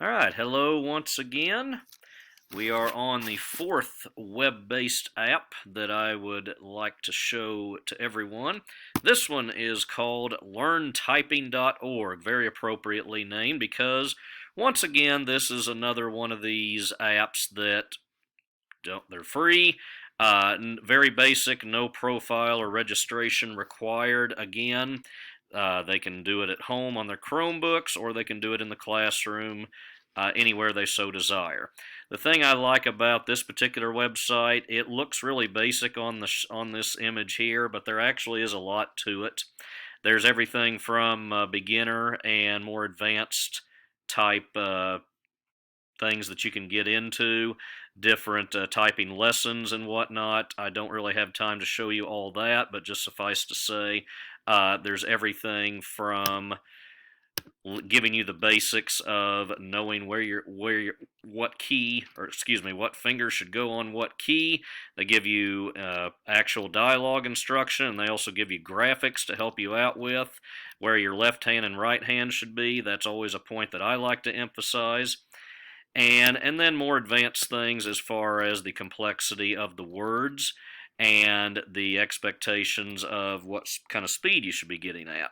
Alright, hello once again. We are on the fourth web-based app that I would like to show to everyone. This one is called LearnTyping.org, very appropriately named because, once again, this is another one of these apps that they're free, very basic, no profile or registration required. Again, they can do it at home on their Chromebooks, or they can do it in the classroom, anywhere they so desire. The thing I like about this particular website, it looks really basic on this image here, but there actually is a lot to it. There's everything from beginner and more advanced type things that you can get into, different typing lessons and whatnot. I don't really have time to show you all that, but just suffice to say, there's everything from giving you the basics of knowing what key, or excuse me, what finger should go on what key. They give you actual dialogue instruction, and they also give you graphics to help you out with where your left hand and right hand should be. That's always a point that I like to emphasize. And then more advanced things as far as the complexity of the words and the expectations of what kind of speed you should be getting at.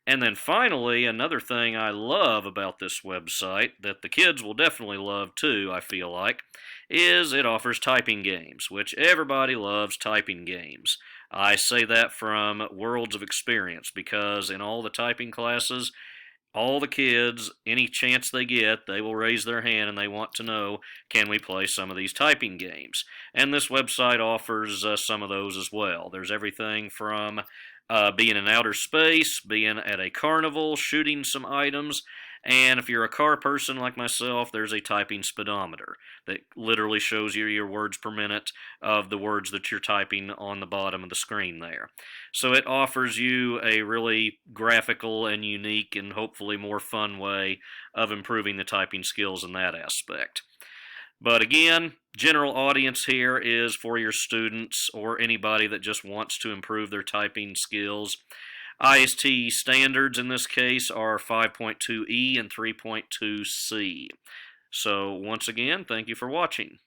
And then finally, another thing I love about this website, that the kids will definitely love too, I feel like, is it offers typing games, which everybody loves typing games. I say that from worlds of experience, because in all the typing classes, all the kids, any chance they get, they will raise their hand and they want to know, can we play some of these typing games? And this website offers some of those as well. There's everything from being in outer space, being at a carnival, shooting some items, and if you're a car person like myself, there's a typing speedometer that literally shows you your words per minute of the words that you're typing on the bottom of the screen there. So it offers you a really graphical and unique and hopefully more fun way of improving the typing skills in that aspect. But again, general audience here is for your students or anybody that just wants to improve their typing skills. IST standards in this case are 5.2E and 3.2C. So once again, thank you for watching.